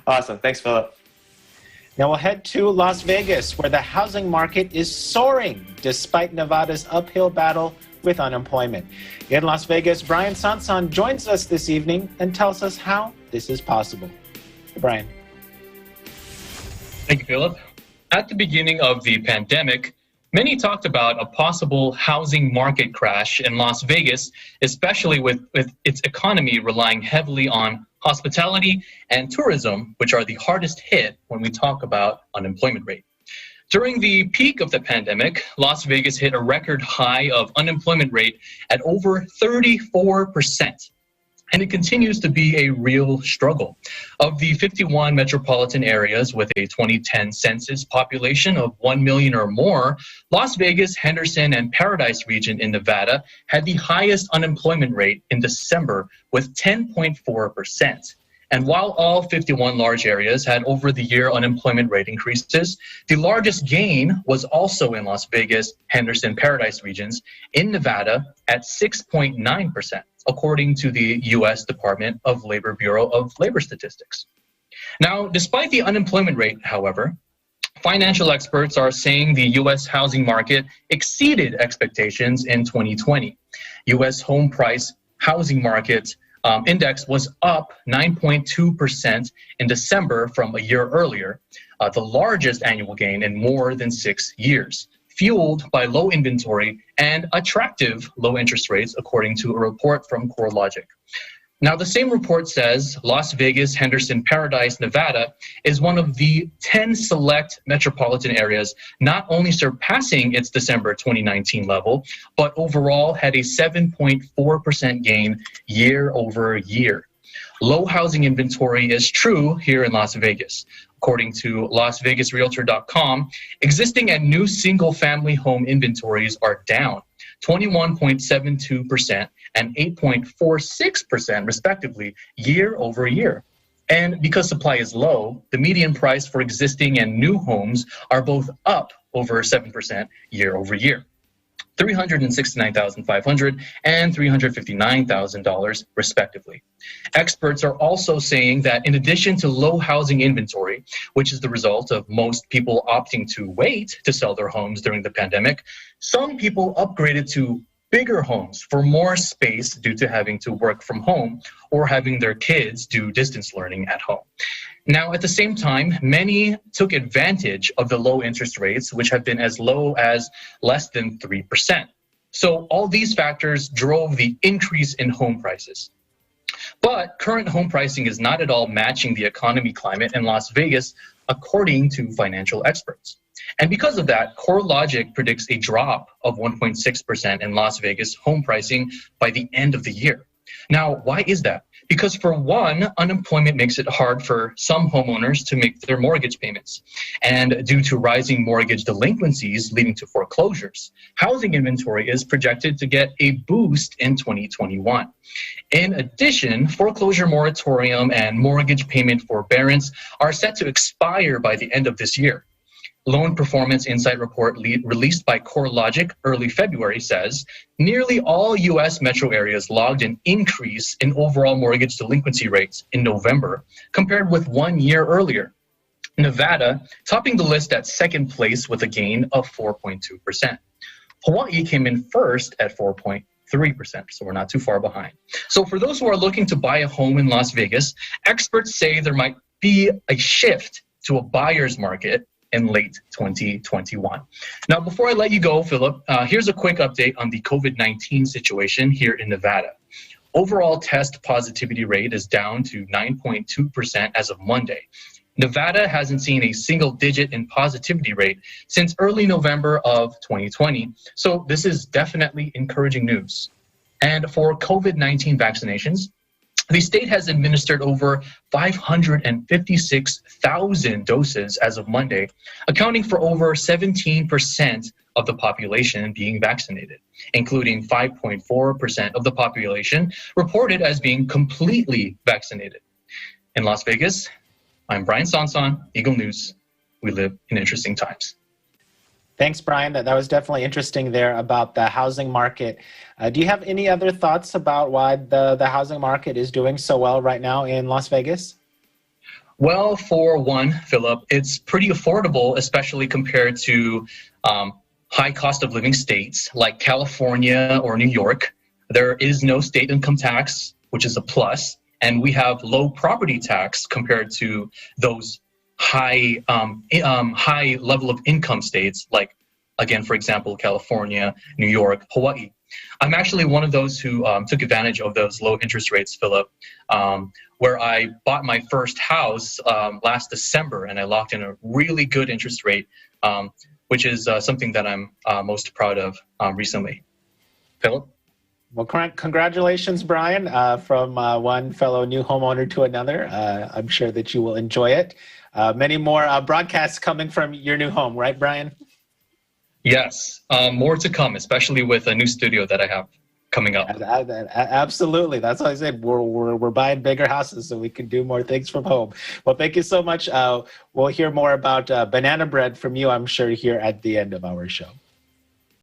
Awesome. Thanks, Philip. Now we'll head to Las Vegas, where the housing market is soaring despite Nevada's uphill battle with unemployment. In Las Vegas, Brien Sonson joins us this evening and tells us how this is possible. Brien. Thank you, Philip. At the beginning of the pandemic, many talked about a possible housing market crash in Las Vegas, especially with its economy relying heavily on hospitality and tourism, which are the hardest hit when we talk about unemployment rate. During the peak of the pandemic, Las Vegas hit a record high of unemployment rate at over 34%. And it continues to be a real struggle. Of the 51 metropolitan areas with a 2010 census population of 1 million or more, Las Vegas, Henderson, and Paradise region in Nevada had the highest unemployment rate in December with 10.4%. And while all 51 large areas had over-the-year unemployment rate increases, the largest gain was also in Las Vegas, Henderson, Paradise regions in Nevada at 6.9%, according to the U.S. Department of Labor Bureau of Labor Statistics. Now, despite the unemployment rate, however, financial experts are saying the U.S. housing market exceeded expectations in 2020. U.S. home price housing market index was up 9.2% in December from a year earlier, the largest annual gain in more than 6 years, fueled by low inventory and attractive low interest rates, according to a report from CoreLogic. Now, the same report says Las Vegas, Henderson, Paradise, Nevada is one of the 10 select metropolitan areas not only surpassing its December 2019 level, but overall had a 7.4% gain year over year. Low housing inventory is true here in Las Vegas. According to LasVegasRealtor.com, existing and new single-family home inventories are down 21.72% and 8.46% respectively year over year. And because supply is low, the median price for existing and new homes are both up over 7% year over year. $369,500 and $359,000 respectively. Experts are also saying that in addition to low housing inventory, which is the result of most people opting to wait to sell their homes during the pandemic, some people upgraded to bigger homes for more space due to having to work from home or having their kids do distance learning at home. Now, at the same time, many took advantage of the low interest rates, which have been as low as less than 3%. So all these factors drove the increase in home prices. But current home pricing is not at all matching the economy climate in Las Vegas, according to financial experts. And because of that, CoreLogic predicts a drop of 1.6% in Las Vegas home pricing by the end of the year. Now, why is that? Because for one, unemployment makes it hard for some homeowners to make their mortgage payments. And due to rising mortgage delinquencies leading to foreclosures, housing inventory is projected to get a boost in 2021. In addition, foreclosure moratorium and mortgage payment forbearance are set to expire by the end of this year. Loan Performance Insight report released by CoreLogic early February says nearly all U.S. metro areas logged an increase in overall mortgage delinquency rates in November compared with 1 year earlier. Nevada topping the list at second place with a gain of 4.2%. Hawaii came in first at 4.3%, so we're not too far behind. So for those who are looking to buy a home in Las Vegas, experts say there might be a shift to a buyer's market in late 2021. Now, before I let you go, Philip, here's a quick update on the COVID-19 situation here in Nevada. Overall test positivity rate is down to 9.2% as of Monday. Nevada hasn't seen a single digit in positivity rate since early November of 2020, so this is definitely encouraging news. And for COVID-19 vaccinations, the state has administered over 556,000 doses as of Monday, accounting for over 17% of the population being vaccinated, including 5.4% of the population reported as being completely vaccinated. In Las Vegas, I'm Brien Sonson, Eagle News. We live in interesting times. Thanks, Brien. That was definitely interesting there about the housing market. Do you have any other thoughts about why the housing market is doing so well right now in Las Vegas? Well, for one, Philip, it's pretty affordable, especially compared to high cost of living states like California or New York. There is no state income tax, which is a plus, and we have low property tax compared to those high level of income states like, again, for example, California, New York, Hawaii. I'm actually one of those who took advantage of those low interest rates, Philip, where I bought my first house last December, and I locked in a really good interest rate, which is something that I'm most proud of recently. Philip? Well, congratulations, Brien, from one fellow new homeowner to another. I'm sure that you will enjoy it. Many more broadcasts coming from your new home, right, Brien? Yes, more to come, especially with a new studio that I have coming up. Absolutely. That's what I said. We're buying bigger houses so we can do more things from home. Well, thank you so much. We'll hear more about banana bread from you, I'm sure, here at the end of our show.